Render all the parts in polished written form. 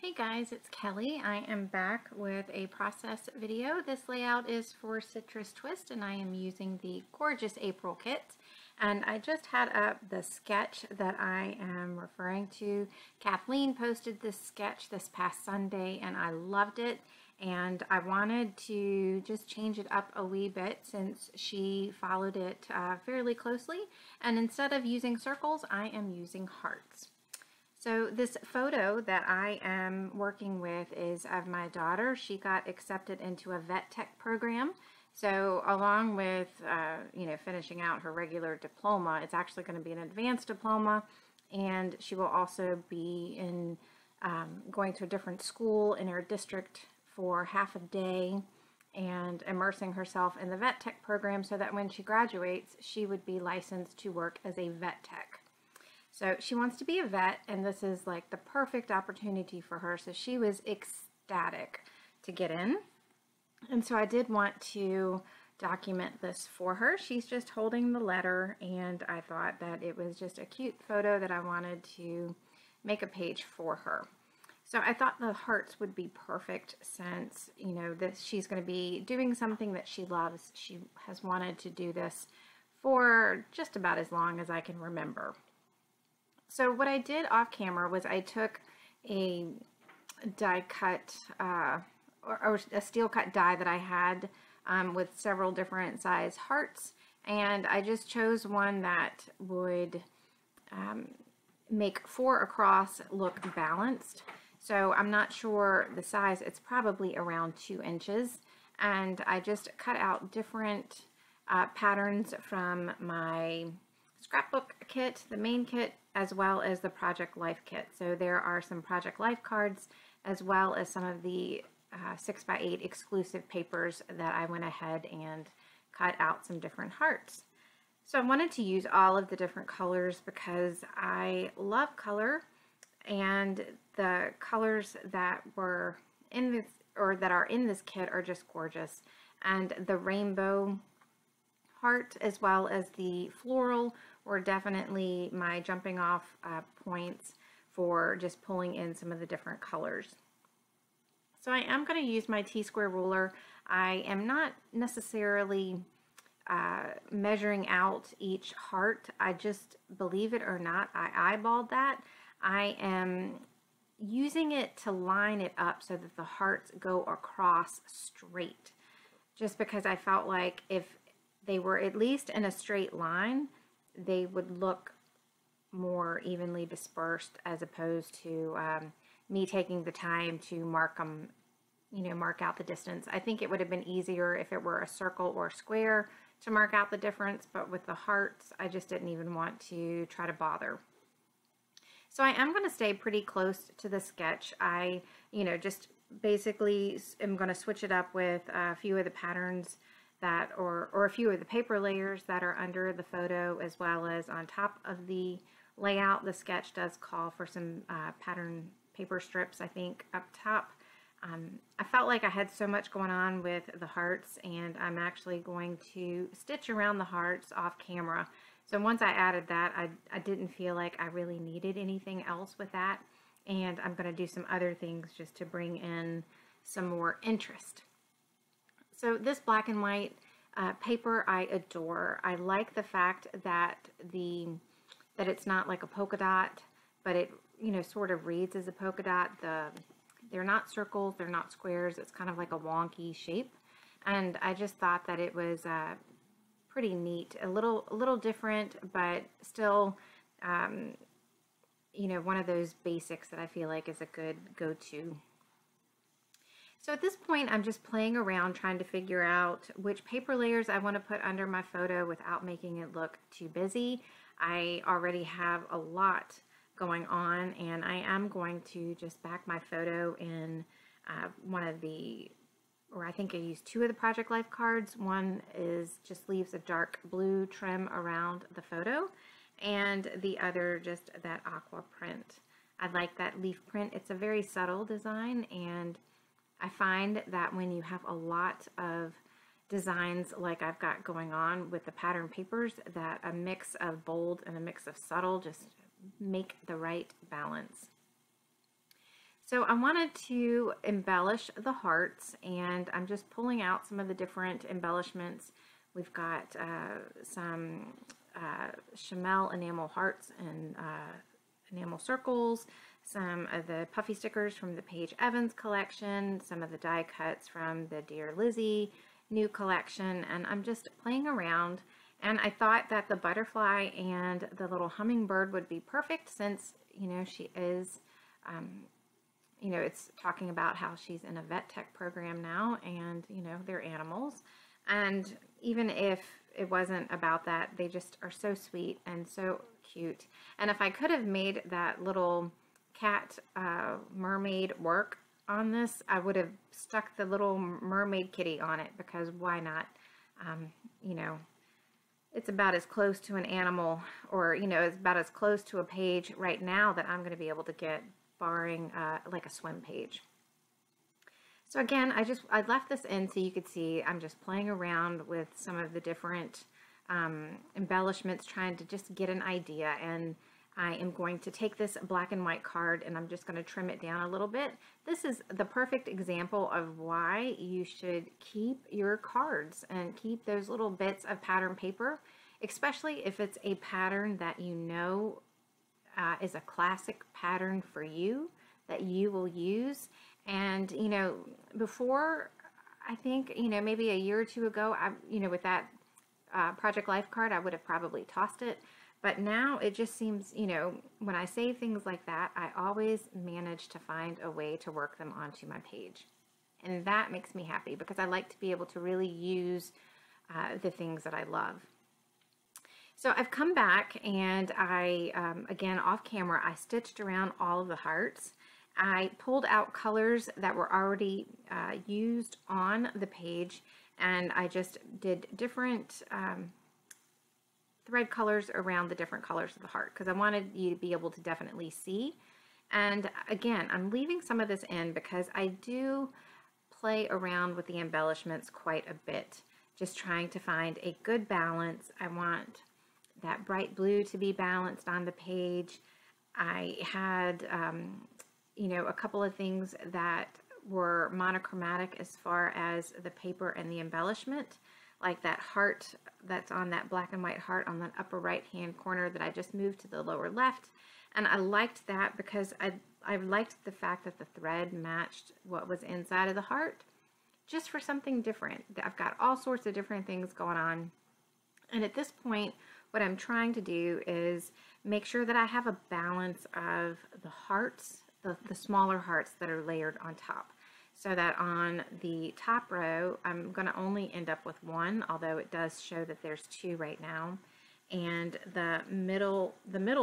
Hey guys, it's Kelly. I am back with a process video. This layout is for Citrus Twist and I am using the gorgeous April kit. And I just had up the sketch that I am referring to. Kathleen posted this sketch this past Sunday and I loved it. And I wanted to just change it up a wee bit since she followed it fairly closely. And instead of using circles, I am using hearts. So this photo that I am working with is of my daughter. She got accepted into a vet tech program. So along with, finishing out her regular diploma, it's actually going to be an advanced diploma. And she will also be in going to a different school in her district for half a day and immersing herself in the vet tech program so that when she graduates, she would be licensed to work as a vet tech. So she wants to be a vet, and this is like the perfect opportunity for her. So she was ecstatic to get in. And so I did want to document this for her. She's just holding the letter, and I thought that it was just a cute photo that I wanted to make a page for her. So I thought the hearts would be perfect since, she's going to be doing something that she loves. She has wanted to do this for just about as long as I can remember. So what I did off camera was I took a die cut or a steel cut die that I had with several different size hearts, and I just chose one that would make 4 across look balanced. So I'm not sure the size, it's probably around 2 inches, and I just cut out different patterns from my scrapbook kit, the main kit, as well as the Project Life kit. So there are some Project Life cards as well as some of the 6x8 exclusive papers that I went ahead and cut out some different hearts. So I wanted to use all of the different colors because I love color, and the colors that were in this or that are in this kit are just gorgeous. And the rainbow heart as well as the floral were definitely my jumping off points for just pulling in some of the different colors. So I am going to use my T-square ruler. I am not necessarily measuring out each heart. I just, believe it or not, I eyeballed that. I am using it to line it up so that the hearts go across straight, just because I felt like if they were at least in a straight line, they would look more evenly dispersed as opposed to me taking the time to mark them, mark out the distance. I think it would have been easier if it were a circle or square to mark out the difference, but with the hearts, I just didn't even want to try to bother. So I am going to stay pretty close to the sketch. I, just basically am going to switch it up with a few of the patterns that or a few of the paper layers that are under the photo, as well as on top of the layout. The sketch does call for some pattern paper strips, I think, up top. I felt like I had so much going on with the hearts, and I'm actually going to stitch around the hearts off camera. So once I added that, I didn't feel like I really needed anything else with that, and I'm going to do some other things just to bring in some more interest. So this black and white paper I adore. I like the fact that it's not like a polka dot, but it sort of reads as a polka dot. They're not circles, they're not squares. It's kind of like a wonky shape, and I just thought that it was pretty neat, a little different, but still one of those basics that I feel like is a good go-to. So at this point, I'm just playing around trying to figure out which paper layers I want to put under my photo without making it look too busy. I already have a lot going on, and I am going to just back my photo in one of the, or I think I used 2 of the Project Life cards. One just leaves a dark blue trim around the photo, and the other just that aqua print. I like that leaf print. It's a very subtle design, and I find that when you have a lot of designs like I've got going on with the pattern papers, that a mix of bold and a mix of subtle just make the right balance. So I wanted to embellish the hearts, and I'm just pulling out some of the different embellishments. We've got some Chamel enamel hearts and enamel circles, some of the puffy stickers from the Paige Evans collection, some of the die cuts from the Dear Lizzie new collection, and I'm just playing around. And I thought that the butterfly and the little hummingbird would be perfect since, you know, she is, you know, it's talking about how she's in a vet tech program now, and, you know, they're animals. And even if it wasn't about that, they just are so sweet and so cute. And if I could have made that little cat mermaid work on this, I would have stuck the little mermaid kitty on it, because why not? You know, it's about as close to an animal, or, you know, it's about as close to a page right now that I'm going to be able to get, barring like a swim page. So again, I left this in so you could see I'm just playing around with some of the different embellishments, trying to just get an idea. And I am going to take this black and white card and I'm just going to trim it down a little bit. This is the perfect example of why you should keep your cards and keep those little bits of pattern paper, especially if it's a pattern that you know is a classic pattern for you that you will use. And, you know, before, I think, you know, maybe a year or two ago, you know, with that Project Life card, I would have probably tossed it. But now it just seems, you know, when I save things like that, I always manage to find a way to work them onto my page. And that makes me happy, because I like to be able to really use the things that I love. So I've come back and I, again, off camera, I stitched around all of the hearts. I pulled out colors that were already used on the page, and I just did different thread colors around the different colors of the heart, because I wanted you to be able to definitely see. And again, I'm leaving some of this in because I do play around with the embellishments quite a bit, just trying to find a good balance. I want that bright blue to be balanced on the page. I had, you know, a couple of things that were monochromatic as far as the paper and the embellishment, like that heart that's on that black and white heart on the upper right hand corner that I just moved to the lower left. And I liked that because I liked the fact that the thread matched what was inside of the heart, just for something different. I've got all sorts of different things going on. And at this point, what I'm trying to do is make sure that I have a balance of the hearts, the smaller hearts that are layered on top. So that on the top row, I'm going to only end up with one, although it does show that there's two right now. And the middle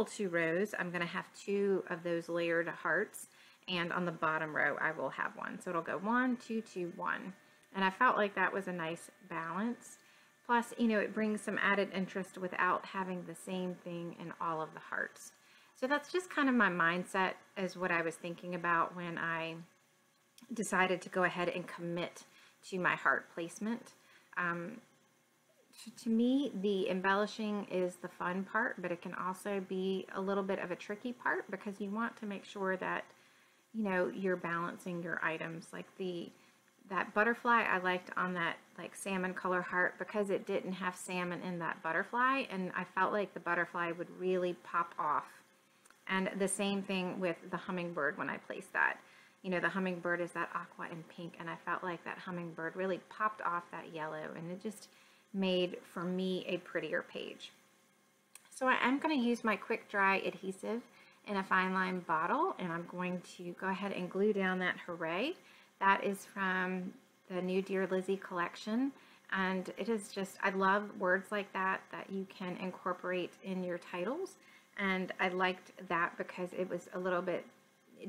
two rows, I'm going to have two of those layered hearts. And on the bottom row, I will have one. So it'll go 1, 2, 2, 1. And I felt like that was a nice balance. Plus, you know, it brings some added interest without having the same thing in all of the hearts. So that's just kind of my mindset, as what I was thinking about when I decided to go ahead and commit to my heart placement. To me, the embellishing is the fun part, but it can also be a little bit of a tricky part, because you want to make sure that, you know, you're balancing your items. Like that butterfly I liked on that like salmon color heart, because it didn't have salmon in that butterfly, and I felt like the butterfly would really pop off. And the same thing with the hummingbird when I placed that. You know, the hummingbird is that aqua and pink, and I felt like that hummingbird really popped off that yellow, and it just made, for me, a prettier page. So I am going to use my quick dry adhesive in a fine line bottle, and I'm going to go ahead and glue down that Hooray. That is from the new Dear Lizzie collection, and it is just, I love words like that you can incorporate in your titles, and I liked that because it was a little bit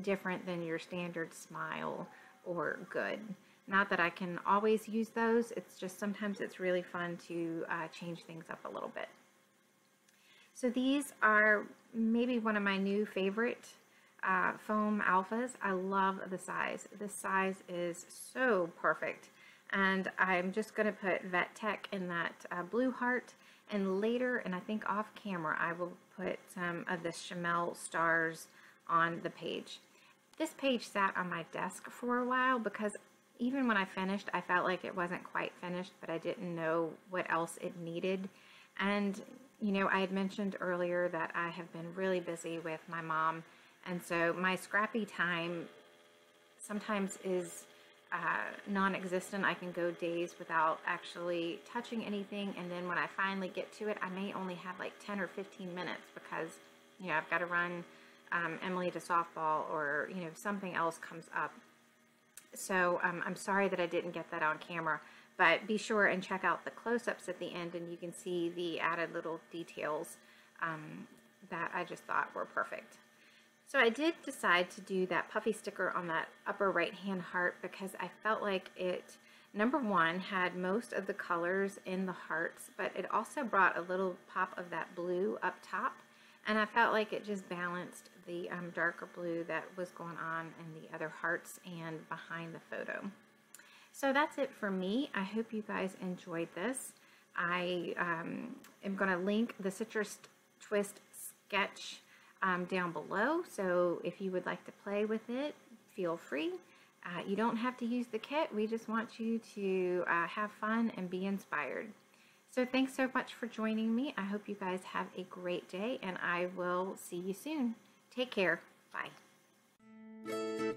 different than your standard smile or good. Not that I can always use those, it's just sometimes it's really fun to change things up a little bit. So these are maybe one of my new favorite foam alphas. I love the size. This size is so perfect. And I'm just going to put Vet Tech in that blue heart, and later, and I think off camera, I will put some of the Chamel stars on the page. This page sat on my desk for a while because even when I finished, I felt like it wasn't quite finished, but I didn't know what else it needed. And, you know, I had mentioned earlier that I have been really busy with my mom, and so my scrappy time sometimes is non-existent. I can go days without actually touching anything, and then when I finally get to it, I may only have like 10 or 15 minutes because, you know, I've got to run Emily to softball, or, you know, something else comes up. So I'm sorry that I didn't get that on camera, but be sure and check out the close-ups at the end, and you can see the added little details that I just thought were perfect. So I did decide to do that puffy sticker on that upper right-hand heart because I felt like it, number one, had most of the colors in the hearts, but it also brought a little pop of that blue up top, and I felt like it just balanced the darker blue that was going on in the other hearts and behind the photo. So that's it for me. I hope you guys enjoyed this. I am going to link the Citrus Twist sketch down below, so if you would like to play with it, feel free. You don't have to use the kit. We just want you to have fun and be inspired. So thanks so much for joining me. I hope you guys have a great day, and I will see you soon. Take care. Bye.